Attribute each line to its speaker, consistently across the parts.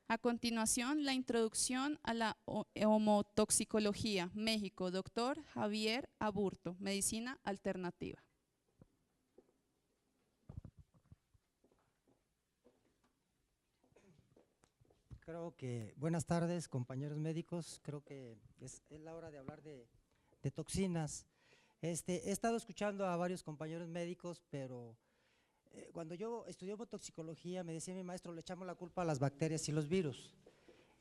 Speaker 1: A continuación, la introducción a la homotoxicología, México, doctor Javier Aburto, medicina alternativa.
Speaker 2: Creo que, buenas tardes, compañeros médicos, creo que es la hora de hablar de toxinas. He estado escuchando a varios compañeros médicos, pero cuando yo estudié toxicología me decía mi maestro, le echamos la culpa a las bacterias y los virus.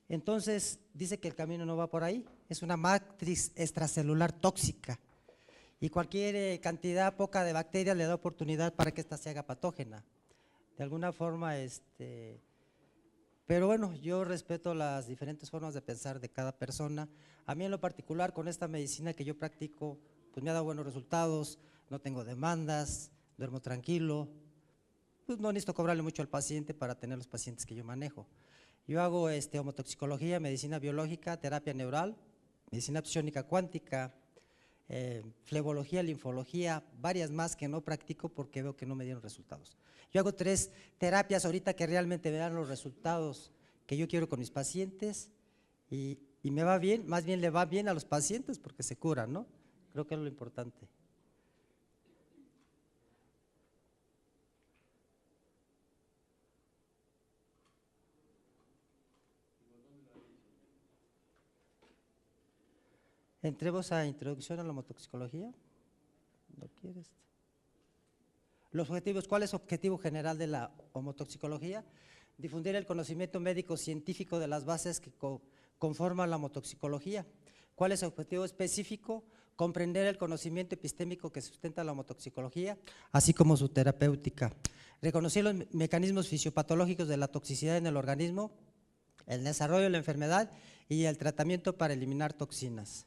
Speaker 2: Entonces dice que el camino no va por ahí, es una matriz extracelular tóxica y cualquier cantidad poca de bacterias le da oportunidad para que ésta se haga patógena. De alguna forma, pero bueno, yo respeto las diferentes formas de pensar de cada persona. A mí en lo particular, con esta medicina que yo practico, pues me ha dado buenos resultados, no tengo demandas, duermo tranquilo, pues no necesito cobrarle mucho al paciente para tener los pacientes que yo manejo. Yo hago homotoxicología, medicina biológica, terapia neural, medicina psiónica cuántica, flebología, linfología, varias más que no practico porque veo que no me dieron resultados. Yo hago 3 terapias ahorita que realmente me dan los resultados que yo quiero con mis pacientes y me va bien, más bien le va bien a los pacientes porque se curan, ¿no? Creo que es lo importante. Entremos a introducción a la homotoxicología. ¿Lo quieres? Los objetivos, ¿cuál es el objetivo general de la homotoxicología? Difundir el conocimiento médico científico de las bases que conforman la homotoxicología. ¿Cuál es el objetivo específico? Comprender el conocimiento epistémico que sustenta la homotoxicología, así como su terapéutica. Reconocer los mecanismos fisiopatológicos de la toxicidad en el organismo, el desarrollo de la enfermedad y el tratamiento para eliminar toxinas.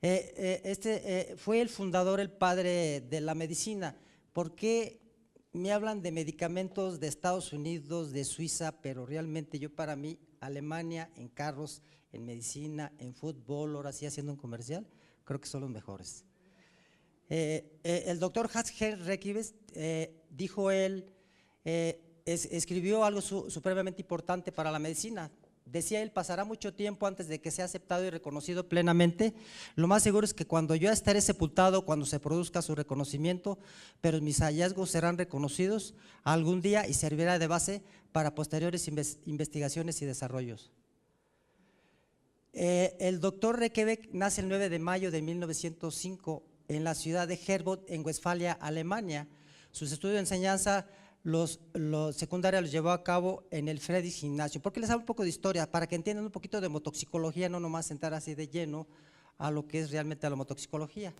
Speaker 2: Fue el fundador, el padre de la medicina. ¿Por qué me hablan de medicamentos de Estados Unidos, de Suiza, pero realmente yo para mí, Alemania en carros, en medicina, en fútbol, ahora sí haciendo un comercial, creo que son los mejores. El doctor Hans-Gerd Reckeweg dijo él, escribió algo supremamente importante para la medicina. Decía él, pasará mucho tiempo antes de que sea aceptado y reconocido plenamente. Lo más seguro es que cuando yo estaré sepultado, cuando se produzca su reconocimiento, pero mis hallazgos serán reconocidos algún día y servirá de base para posteriores investigaciones y desarrollos. El doctor Reckeweg nace el 9 de mayo de 1905 en la ciudad de Herford, en Westfalia, Alemania. Sus estudios de enseñanza los secundarios los llevó a cabo en el Friedrich Gymnasium. ¿Por qué les hablo un poco de historia? Para que entiendan un poquito de homotoxicología, no nomás entrar así de lleno a lo que es realmente la homotoxicología.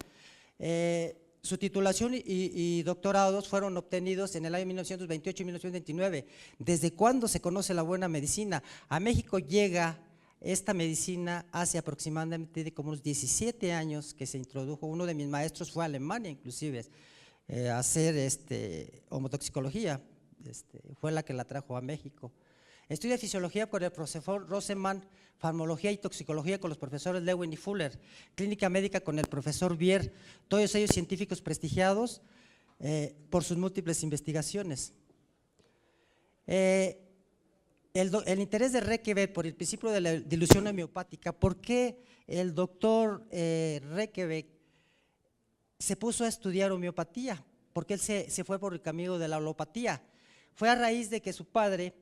Speaker 2: Su titulación y doctorados fueron obtenidos en el año 1928 y 1929. ¿Desde cuándo se conoce la buena medicina? A México llega esta medicina hace aproximadamente como unos 17 años que se introdujo. Uno de mis maestros fue a Alemania inclusive, hacer homotoxicología, fue la que la trajo a México. Estudia fisiología con el profesor Rosenman, farmacología y toxicología con los profesores Lewin y Fuller, clínica médica con el profesor Bier, todos ellos científicos prestigiados por sus múltiples investigaciones. El interés de Reckeweg por el principio de la dilución homeopática. ¿Por qué el doctor Reckeweg se puso a estudiar homeopatía? Porque él se fue por el camino de la alopatía. Fue a raíz de que su padre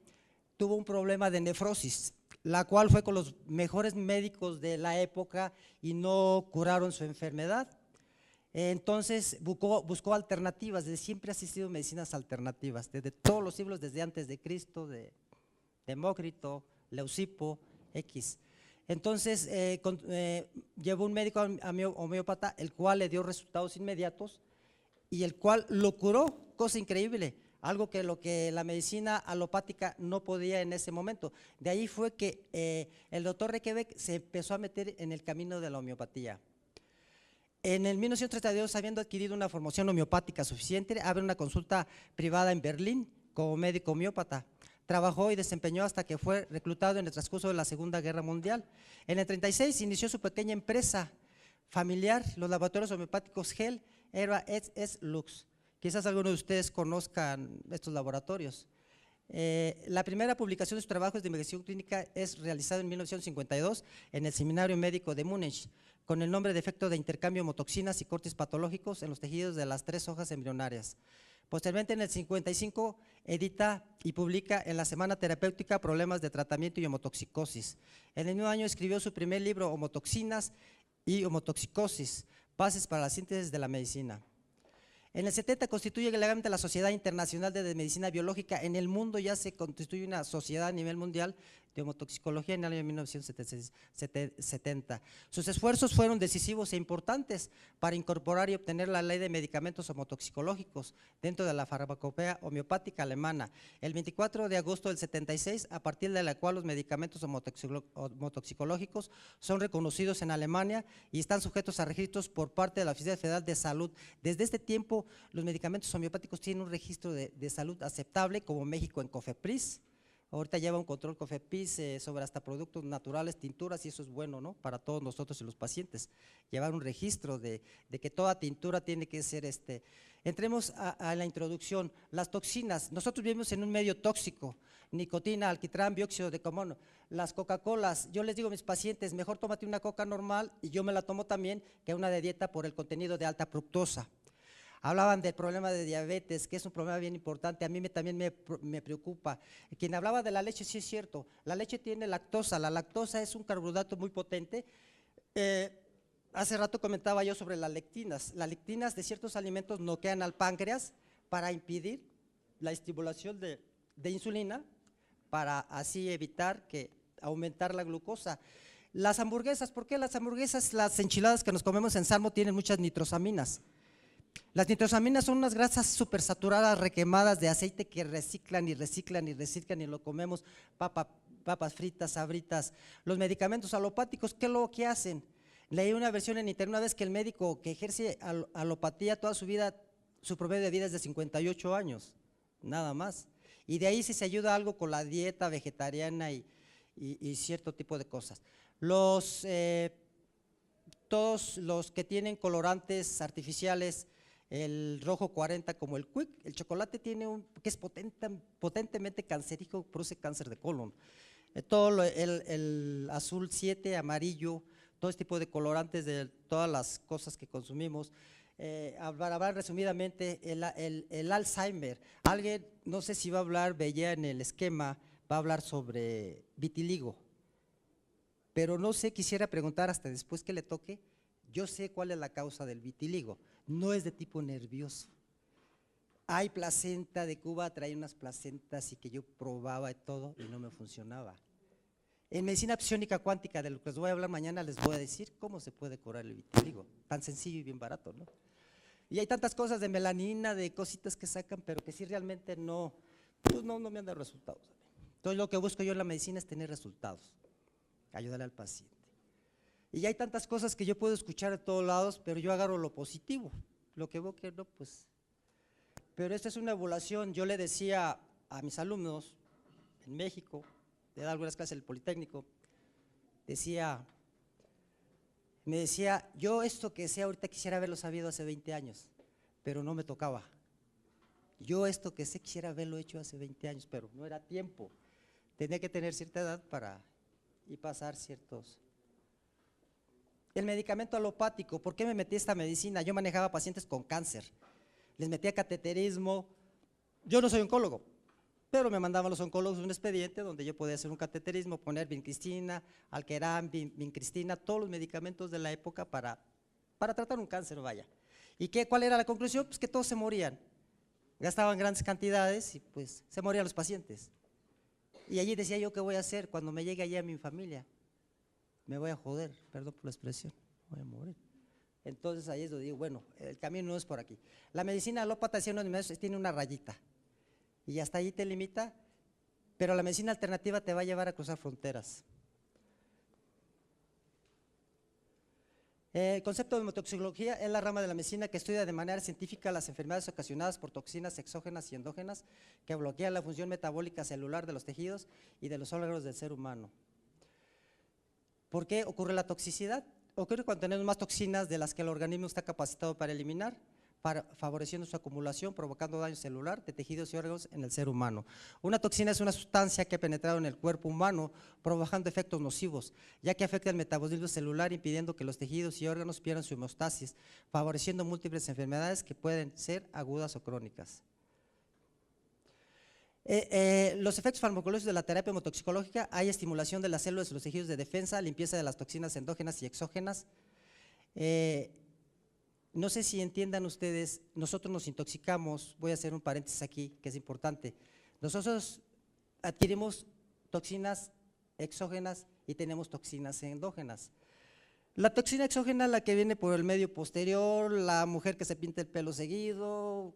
Speaker 2: tuvo un problema de nefrosis, la cual fue con los mejores médicos de la época y no curaron su enfermedad. Entonces buscó alternativas, desde siempre ha existido medicinas alternativas, desde todos los siglos, desde antes de Cristo, de Demócrito, Leucipo, X. Entonces llevó un médico homeópata, el cual le dio resultados inmediatos y el cual lo curó, cosa increíble, algo que lo que la medicina alopática no podía en ese momento. De ahí fue que el doctor Reckeweg se empezó a meter en el camino de la homeopatía. En el 1932, habiendo adquirido una formación homeopática suficiente, abre una consulta privada en Berlín como médico homeópata. Trabajó y desempeñó hasta que fue reclutado en el transcurso de la Segunda Guerra Mundial. En el 36 inició su pequeña empresa familiar, los laboratorios homeopáticos Hel, Era, Es, Lux. Quizás algunos de ustedes conozcan estos laboratorios. La primera publicación de sus trabajos de investigación clínica es realizada en 1952 en el Seminario Médico de Múnich, con el nombre de efecto de intercambio homotoxinas y cortes patológicos en los tejidos de las 3 hojas embrionarias. Posteriormente, en el 55, edita y publica en la Semana Terapéutica Problemas de Tratamiento y Homotoxicosis. En el mismo año escribió su primer libro, Homotoxinas y Homotoxicosis, Bases para la Síntesis de la Medicina. En el 70 constituye legalmente la Sociedad Internacional de Medicina Biológica. En el mundo ya se constituye una sociedad a nivel mundial de homotoxicología en el año 1970. Sus esfuerzos fueron decisivos e importantes para incorporar y obtener la ley de medicamentos homotoxicológicos dentro de la farmacopea homeopática alemana. El 24 de agosto del 76, a partir de la cual los medicamentos homotoxicológicos son reconocidos en Alemania y están sujetos a registros por parte de la Oficina Federal de Salud. Desde este tiempo, los medicamentos homeopáticos tienen un registro de salud aceptable, como México en COFEPRIS. Ahorita lleva un control COFEPRIS sobre hasta productos naturales, tinturas, y eso es bueno, ¿no?, para todos nosotros y los pacientes, llevar un registro de que toda tintura tiene que ser Entremos a la introducción. Las toxinas, nosotros vivimos en un medio tóxico, nicotina, alquitrán, dióxido de carbono. Las Coca-Colas, yo les digo a mis pacientes, mejor tómate una coca normal, y yo me la tomo también, que una de dieta por el contenido de alta fructosa. Hablaban del problema de diabetes, que es un problema bien importante, a mí también me preocupa. Quien hablaba de la leche, sí es cierto, la leche tiene lactosa, la lactosa es un carbohidrato muy potente. Hace rato comentaba yo sobre las lectinas de ciertos alimentos noquean al páncreas para impedir la estimulación de insulina, para así evitar aumentar la glucosa. Las hamburguesas, ¿por qué las hamburguesas, las enchiladas que nos comemos en Salmo tienen muchas nitrosaminas? Las nitrosaminas son unas grasas supersaturadas requemadas de aceite que reciclan y reciclan y reciclan, y lo comemos, papas fritas, sabritas. Los medicamentos alopáticos, ¿qué es lo que hacen? Leí una versión en internet una vez que el médico que ejerce alopatía toda su vida, su promedio de vida es de 58 años, nada más. Y de ahí si se ayuda algo con la dieta vegetariana y cierto tipo de cosas. Todos los que tienen colorantes artificiales, el rojo 40 como el Quick, el chocolate que es potentemente cancerígeno, produce cáncer de colon. Todo el azul 7, amarillo, todo este tipo de colorantes de todas las cosas que consumimos. Hablar resumidamente, el Alzheimer, alguien, no sé si va a hablar, veía en el esquema, va a hablar sobre vitiligo, pero no sé, quisiera preguntar hasta después que le toque. Yo sé cuál es la causa del vitiligo, no es de tipo nervioso. Hay placenta de Cuba, trae unas placentas y que yo probaba y todo y no me funcionaba. En medicina psiónica cuántica, de lo que les voy a hablar mañana, les voy a decir cómo se puede curar el vitiligo, tan sencillo y bien barato, ¿no? Y hay tantas cosas de melanina, de cositas que sacan, pero que sí realmente no me han dado resultados. Entonces lo que busco yo en la medicina es tener resultados, ayudarle al paciente. Y hay tantas cosas que yo puedo escuchar de todos lados, pero yo agarro lo positivo, lo que veo que no, pues. Pero esta es una evaluación. Yo le decía a mis alumnos en México, de dar algunas clases del Politécnico, me decía, yo esto que sé ahorita quisiera haberlo sabido hace 20 años, pero no me tocaba. Yo esto que sé quisiera haberlo hecho hace 20 años, pero no era tiempo. Tenía que tener cierta edad y pasar ciertos. El medicamento alopático, ¿por qué me metí a esta medicina? Yo manejaba pacientes con cáncer, les metía cateterismo. Yo no soy oncólogo, pero me mandaban los oncólogos un expediente donde yo podía hacer un cateterismo, poner vincristina, alquerán, vincristina, todos los medicamentos de la época para tratar un cáncer, vaya. ¿Y cuál era la conclusión? Pues que todos se morían, gastaban grandes cantidades y pues se morían los pacientes. Y allí decía yo, ¿qué voy a hacer cuando me llegue allá a mi familia? Me voy a joder, perdón por la expresión, voy a morir. Entonces ahí es donde digo, bueno, el camino no es por aquí. La medicina alópata tiene una rayita y hasta ahí te limita, pero la medicina alternativa te va a llevar a cruzar fronteras. El concepto de homotoxicología es la rama de la medicina que estudia de manera científica las enfermedades ocasionadas por toxinas exógenas y endógenas que bloquean la función metabólica celular de los tejidos y de los órganos del ser humano. ¿Por qué ocurre la toxicidad? Ocurre cuando tenemos más toxinas de las que el organismo está capacitado para eliminar. favoreciendo su acumulación, provocando daño celular de tejidos y órganos en el ser humano. Una toxina es una sustancia que ha penetrado en el cuerpo humano, provocando efectos nocivos, ya que afecta el metabolismo celular, impidiendo que los tejidos y órganos pierdan su homeostasis, favoreciendo múltiples enfermedades que pueden ser agudas o crónicas. Los efectos farmacológicos de la terapia hemotoxicológica: hay estimulación de las células y los tejidos de defensa, limpieza de las toxinas endógenas y exógenas. No sé si entiendan ustedes, nosotros nos intoxicamos, voy a hacer un paréntesis aquí que es importante, nosotros adquirimos toxinas exógenas y tenemos toxinas endógenas. La toxina exógena, la que viene por el medio posterior, la mujer que se pinta el pelo seguido,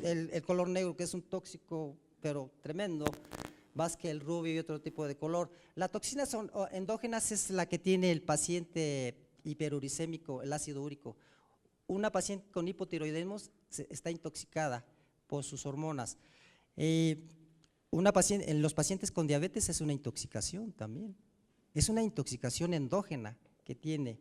Speaker 2: el color negro, que es un tóxico pero tremendo, más que el rubio y otro tipo de color. La toxina endógenas es la que tiene el paciente hiperuricémico, el ácido úrico. Una paciente con hipotiroidismo está intoxicada por sus hormonas. En los pacientes con diabetes es una intoxicación también, es una intoxicación endógena que tiene.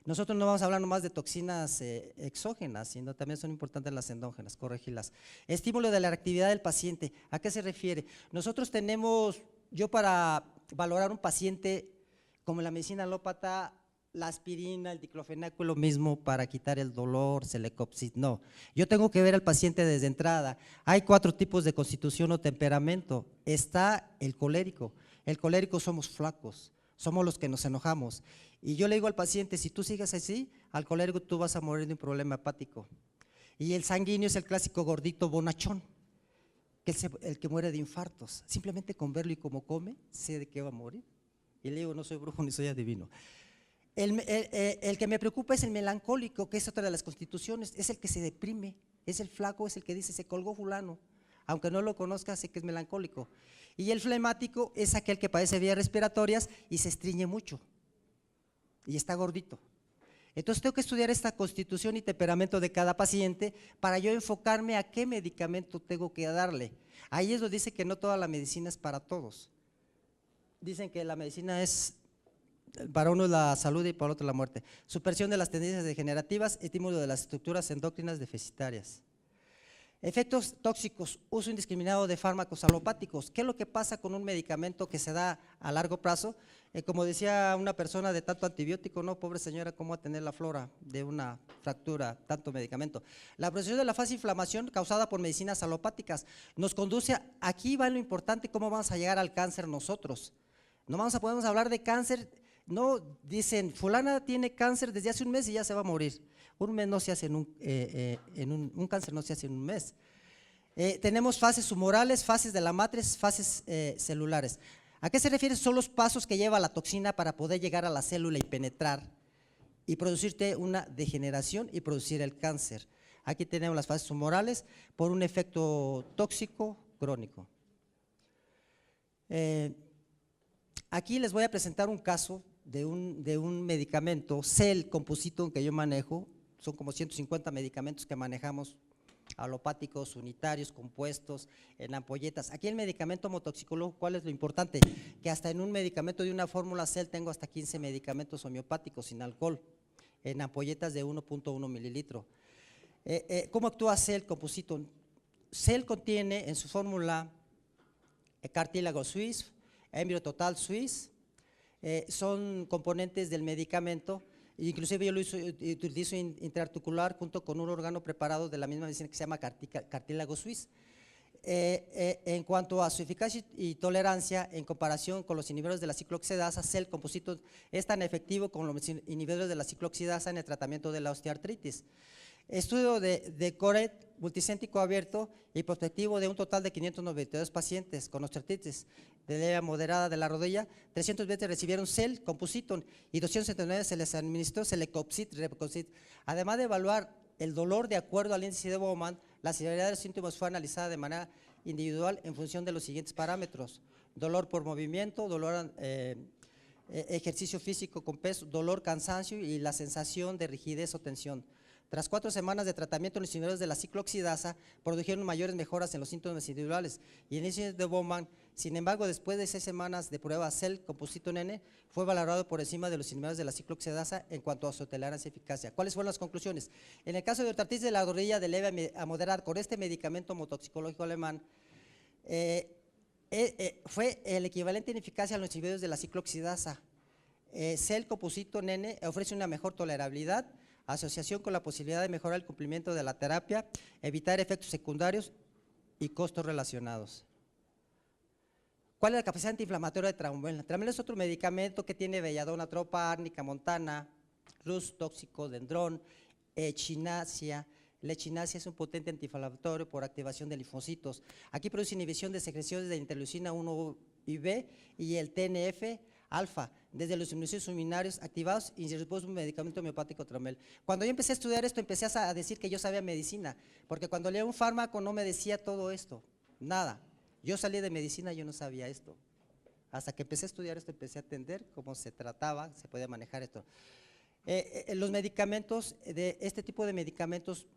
Speaker 2: Nosotros no vamos a hablar nomás de toxinas exógenas, sino también son importantes las endógenas, corregirlas. Estímulo de la actividad del paciente, ¿a qué se refiere? Nosotros tenemos, yo para valorar un paciente, como en la medicina alópata, la aspirina, el diclofenaco es lo mismo para quitar el dolor, Celecoxib, no. Yo tengo que ver al paciente desde entrada. Hay 4 tipos de constitución o temperamento. Está el colérico somos flacos, somos los que nos enojamos. Y yo le digo al paciente, si tú sigues así, al colérico tú vas a morir de un problema hepático. Y el sanguíneo es el clásico gordito bonachón, que es el que muere de infartos. Simplemente con verlo y cómo come, sé de qué va a morir. Y le digo, no soy brujo ni soy adivino. El que me preocupa es el melancólico, que es otra de las constituciones, es el que se deprime, es el flaco, es el que dice, se colgó fulano, aunque no lo conozca, sé que es melancólico. Y el flemático es aquel que padece vías respiratorias y se estriñe mucho, y está gordito. Entonces tengo que estudiar esta constitución y temperamento de cada paciente para yo enfocarme a qué medicamento tengo que darle. Ahí es donde dice que no toda la medicina es para todos. Dicen que la medicina es… para uno la salud y para otro la muerte. Supresión de las tendencias degenerativas, estímulo de las estructuras endócrinas deficitarias. Efectos tóxicos, uso indiscriminado de fármacos alopáticos. ¿Qué es lo que pasa con un medicamento que se da a largo plazo? Como decía una persona, de tanto antibiótico, no, pobre señora, ¿cómo va a tener la flora de una fractura, tanto medicamento? La procesión de la fase de inflamación causada por medicinas alopáticas nos conduce aquí va lo importante, cómo vamos a llegar al cáncer nosotros. No podemos hablar de cáncer. No, dicen, fulana tiene cáncer desde hace un mes y ya se va a morir. Un mes no se hace un cáncer no se hace en un mes. Tenemos fases humorales, fases de la matriz, fases celulares. ¿A qué se refiere? Son los pasos que lleva la toxina para poder llegar a la célula y penetrar y producirte una degeneración y producir el cáncer. Aquí tenemos las fases humorales por un efecto tóxico crónico. Aquí les voy a presentar un caso de un medicamento, Cell Compositum, que yo manejo. Son como 150 medicamentos que manejamos, alopáticos, unitarios, compuestos, en ampolletas. Aquí el medicamento hemotoxicológico, ¿cuál es lo importante? Que hasta en un medicamento de una fórmula Cell tengo hasta 15 medicamentos homeopáticos sin alcohol, en ampolletas de 1.1 mililitro. ¿Cómo actúa Cell Compositum? Cell contiene en su fórmula cartílago suizo, embrio total suizo, son componentes del medicamento. Inclusive yo lo utilizo intraarticular junto con un órgano preparado de la misma medicina que se llama cartílago suizo. En cuanto a su eficacia y tolerancia en comparación con los inhibidores de la ciclooxidasa, Cell Compositum es tan efectivo como los inhibidores de la ciclooxidasa en el tratamiento de la osteoartritis. Estudio de CORET multicéntrico abierto y prospectivo de un total de 592 pacientes con osteoartritis de leve a moderada de la rodilla. 320 recibieron Cell Compositum y 279 se les administró Celecoxib, Repoxib. Además de evaluar el dolor de acuerdo al índice de Bowman, la severidad de los síntomas fue analizada de manera individual en función de los siguientes parámetros: dolor por movimiento, dolor ejercicio físico con peso, dolor, cansancio y la sensación de rigidez o tensión. Tras 4 semanas de tratamiento, los inhibidores de la ciclooxidasa produjeron mayores mejoras en los síntomas individuales y en el índice de Bowman. Sin embargo, después de 6 semanas de prueba, CEL composito N fue valorado por encima de los inhibidores de la ciclooxidasa en cuanto a su tolerancia y eficacia. ¿Cuáles fueron las conclusiones? En el caso de artritis de la rodilla de leve a moderada con este medicamento homotoxicológico alemán, fue el equivalente en eficacia a los inhibidores de la ciclooxidasa. CEL composito N ofrece una mejor tolerabilidad, asociación con la posibilidad de mejorar el cumplimiento de la terapia, evitar efectos secundarios y costos relacionados. ¿Cuál es la capacidad antiinflamatoria de Traumel? Traumel es otro medicamento que tiene belladona, tropa, árnica, montana, rus tóxico, dendrón, echinacea. La echinacea es un potente antiinflamatorio por activación de linfocitos. Aquí produce inhibición de secreciones de interleucina 1 y B y el TNF alfa, desde los inmunocitos luminarios activados y después un medicamento homeopático Traumel. Cuando yo empecé a estudiar esto, empecé a decir que yo sabía medicina, porque cuando leía un fármaco no me decía todo esto, nada. Yo salí de medicina y yo no sabía esto. Hasta que empecé a estudiar esto, empecé a entender cómo se trataba, se podía manejar esto. Los medicamentos, de este tipo de medicamentos,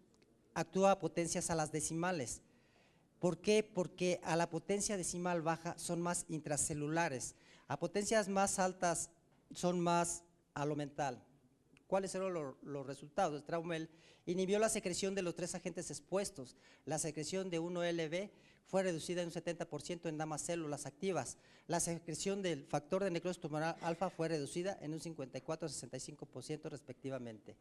Speaker 2: actúa a potencias a las decimales. ¿Por qué? Porque a la potencia decimal baja son más intracelulares. A potencias más altas son más a lo mental. ¿Cuáles fueron los resultados? Traumel inhibió la secreción de los 3 agentes expuestos. La secreción de 1LB fue reducida en un 70% en ambas células activas. La secreción del factor de necrosis tumoral alfa fue reducida en un 54-65% respectivamente.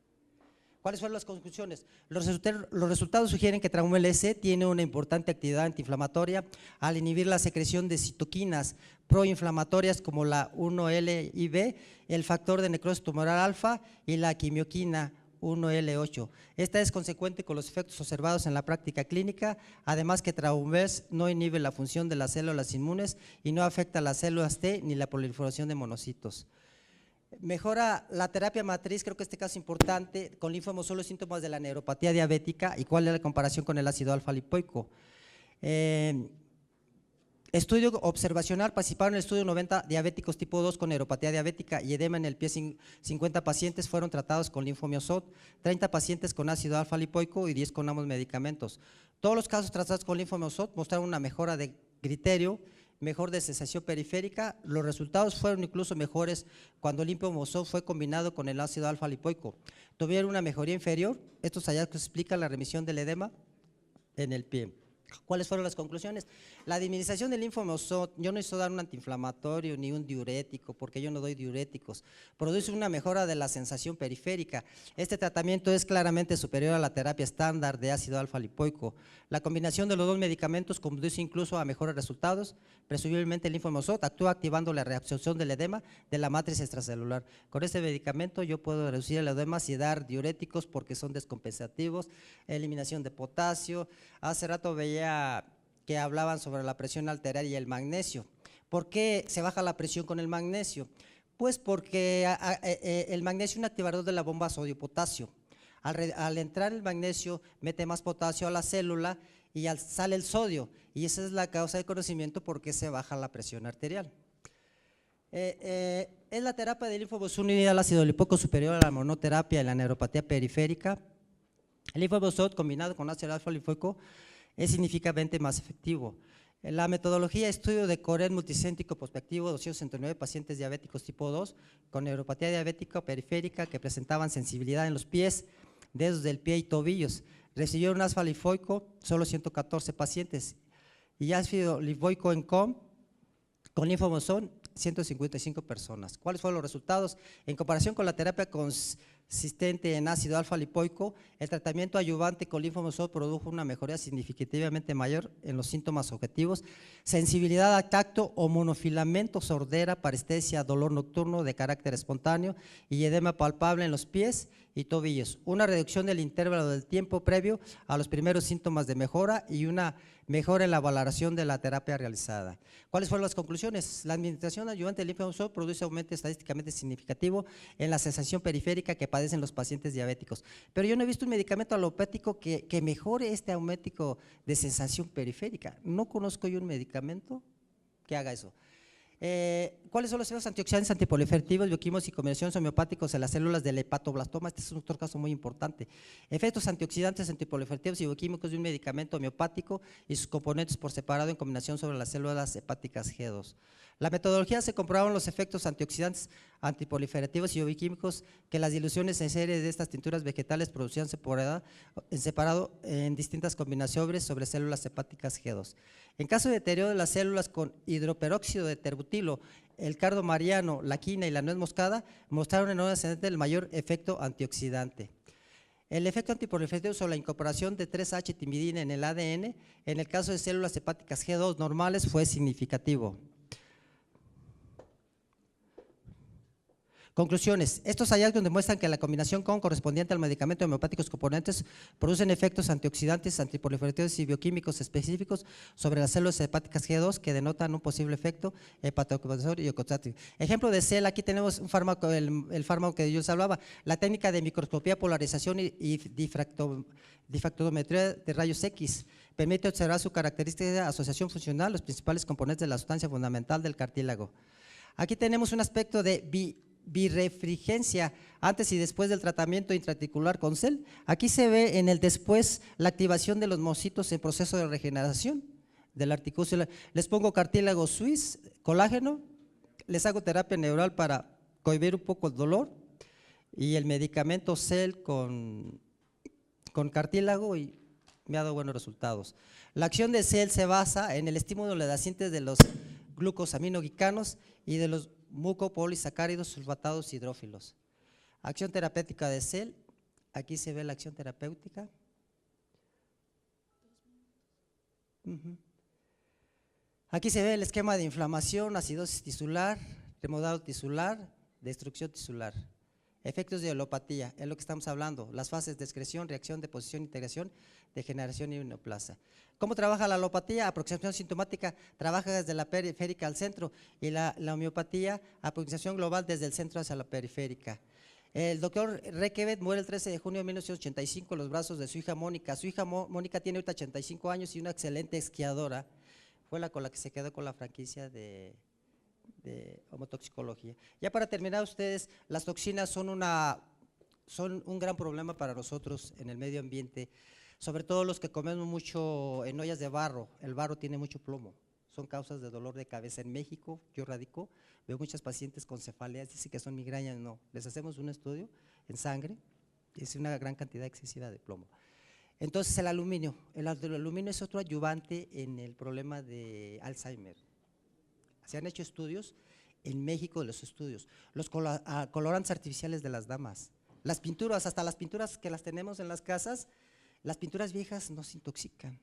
Speaker 2: ¿Cuáles fueron las conclusiones? Los resultados sugieren que Traumel S tiene una importante actividad antiinflamatoria al inhibir la secreción de citoquinas proinflamatorias como la 1L-IB, el factor de necrosis tumoral alfa y la quimioquina 1L8. Esta es consecuente con los efectos observados en la práctica clínica, además que Traumel no inhibe la función de las células inmunes y no afecta a las células T ni la proliferación de monocitos. Mejora la terapia matriz, creo que este caso es importante, con linfohemosolos síntomas de la neuropatía diabética y cuál es la comparación con el ácido alfa lipoico. Estudio observacional, participaron en el estudio 90 diabéticos tipo 2 con neuropatía diabética y edema en el pie. 50 pacientes fueron tratados con linfomiosot, 30 pacientes con ácido alfa lipoico y 10 con ambos medicamentos. Todos los casos tratados con linfomiosot mostraron una mejora de criterio, mejor de sensación periférica. Los resultados fueron incluso mejores cuando el linfomiosot fue combinado con el ácido alfa lipoico. Tuvieron una mejoría inferior. Estos hallazgos explican la remisión del edema en el pie. ¿Cuáles fueron las conclusiones? La disminución del linfomiosot, yo no necesito dar un antiinflamatorio ni un diurético, porque yo no doy diuréticos, produce una mejora de la sensación periférica. Este tratamiento es claramente superior a la terapia estándar de ácido alfa lipoico. La combinación de los 2 medicamentos conduce incluso a mejores resultados. Presumiblemente el linfomiosot actúa activando la reabsorción del edema de la matriz extracelular. Con este medicamento yo puedo reducir el edema y dar diuréticos porque son descompensativos, eliminación de potasio. Hace rato veía que hablaban sobre la presión arterial y el magnesio. ¿Por qué se baja la presión con el magnesio? Pues porque el magnesio es un activador de la bomba sodio-potasio. Al entrar el magnesio mete más potasio a la célula y sale el sodio, y esa es la causa de conocimiento por qué se baja la presión arterial. Es la terapia del linfomiosot unida al ácido lipoico superior a la monoterapia en la neuropatía periférica. El linfomiosot combinado con ácido alfa lipoico es significativamente más efectivo. La metodología de estudio de Coret multicéntrico prospectivo, 269 pacientes diabéticos tipo 2 con neuropatía diabética periférica que presentaban sensibilidad en los pies, dedos del pie y tobillos. Recibieron ácido lipoico solo 114 pacientes y ácido lipoico en con linfomiosot 155 personas. ¿Cuáles fueron los resultados? En comparación con la terapia consistente en ácido alfa lipoico, el tratamiento ayudante con linfomiosot produjo una mejoría significativamente mayor en los síntomas objetivos, sensibilidad al tacto o monofilamento, sordera, parestesia, dolor nocturno de carácter espontáneo y edema palpable en los pies y tobillos, una reducción del intervalo del tiempo previo a los primeros síntomas de mejora y una mejora en la valoración de la terapia realizada. ¿Cuáles fueron las conclusiones? La administración ayudante del linfomiosot produce aumento estadísticamente significativo en la sensación periférica que padecen los pacientes diabéticos, pero yo no he visto un medicamento alopático que mejore este aumento de sensación periférica. No conozco yo un medicamento que haga eso. ¿Cuáles son los efectos antioxidantes, antiproliferativos, bioquímicos y combinaciones homeopáticos en las células del hepatoblastoma? Este es otro caso muy importante. Efectos antioxidantes, antiproliferativos y bioquímicos de un medicamento homeopático y sus componentes por separado en combinación sobre las células hepáticas G2. La metodología se comprobaron los efectos antioxidantes, antiproliferativos y bioquímicos que las diluciones en serie de estas tinturas vegetales producían en separado en distintas combinaciones sobre células hepáticas G2. En caso de deterioro de las células con hidroperóxido de terbutilo, el cardo mariano, la quina y la nuez moscada mostraron en orden ascendente el mayor efecto antioxidante. El efecto antiproliferativo sobre la incorporación de 3-H-timidina en el ADN, en el caso de células hepáticas G2 normales, fue significativo. Conclusiones. Estos hallazgos demuestran que la combinación con correspondiente al medicamento homeopáticos componentes producen efectos antioxidantes, antiproliferativos y bioquímicos específicos sobre las células hepáticas G2 que denotan un posible efecto hepatocompensor y ocotático. Ejemplo de CEL, aquí tenemos un fármaco, el fármaco que yo les hablaba, la técnica de microscopía, polarización y difractometría de rayos X. Permite observar su característica de asociación funcional, los principales componentes de la sustancia fundamental del cartílago. Aquí tenemos un aspecto de birefringencia antes y después del tratamiento intraarticular con CEL. Aquí se ve en el después la activación de los mocitos en proceso de regeneración del articúculo. Les pongo cartílago suizo, colágeno, les hago terapia neural para cohibir un poco el dolor y el medicamento CEL con cartílago y me ha dado buenos resultados. La acción de CEL se basa en el estímulo de la síntesis de los glucosaminoglicanos y de los mucopolisacáridos sulfatados hidrófilos. Acción terapéutica de CEL, aquí se ve la acción terapéutica. Aquí se ve el esquema de inflamación, acidosis tisular, remodelado tisular, destrucción tisular. Efectos de holopatía, es lo que estamos hablando, las fases de excreción, reacción, deposición, integración, degeneración y neoplasia. ¿Cómo trabaja la alopatía? Aproximación sintomática, trabaja desde la periférica al centro, y la homeopatía, aproximación global desde el centro hacia la periférica. El doctor Requevet muere el 13 de junio de 1985 en los brazos de su hija Mónica. Su hija Mónica tiene ahorita 85 años y una excelente esquiadora, fue la con la que se quedó con la franquicia de homotoxicología. Ya para terminar, ustedes, las toxinas son un gran problema para nosotros en el medio ambiente, sobre todo los que comemos mucho en ollas de barro. El barro tiene mucho plomo, son causas de dolor de cabeza. En México, yo radico, veo muchas pacientes con cefaleas, dicen que son migrañas, no, les hacemos un estudio en sangre, es una gran cantidad excesiva de plomo. Entonces el aluminio es otro ayudante en el problema de Alzheimer. Se han hecho estudios en México, los estudios, los colorantes artificiales de las damas, las pinturas, hasta las pinturas que las tenemos en las casas, las pinturas viejas nos intoxican,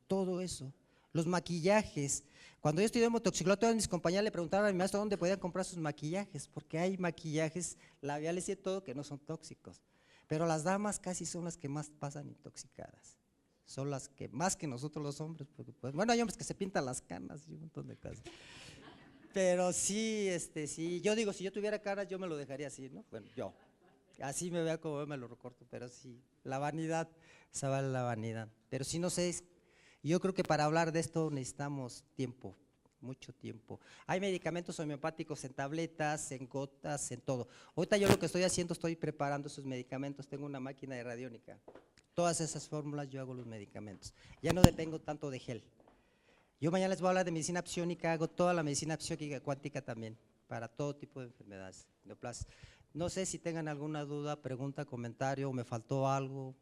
Speaker 2: todo eso. Los maquillajes, cuando yo estudié homotoxicología, todas mis compañeras le preguntaban a mi maestro dónde podían comprar sus maquillajes, porque hay maquillajes labiales y todo que no son tóxicos, pero las damas casi son las que más pasan intoxicadas. Son las que más que nosotros los hombres, porque pues, bueno, hay hombres que se pintan las canas y un montón de cosas. Pero sí, sí, yo digo, si yo tuviera canas yo me lo dejaría así, ¿no? Bueno, yo, así me vea como me lo recorto, pero sí, la vanidad, esa vale la vanidad. Pero sí, no sé, yo creo que para hablar de esto necesitamos tiempo, mucho tiempo. Hay medicamentos homeopáticos en tabletas, en gotas, en todo. Ahorita yo lo que estoy haciendo, estoy preparando esos medicamentos, tengo una máquina de radiónica. Todas esas fórmulas yo hago los medicamentos, ya no dependo tanto de gel. Yo mañana les voy a hablar de medicina psiónica, hago toda la medicina psiónica cuántica también, para todo tipo de enfermedades, neoplasias. No sé si tengan alguna duda, pregunta, comentario, me faltó algo.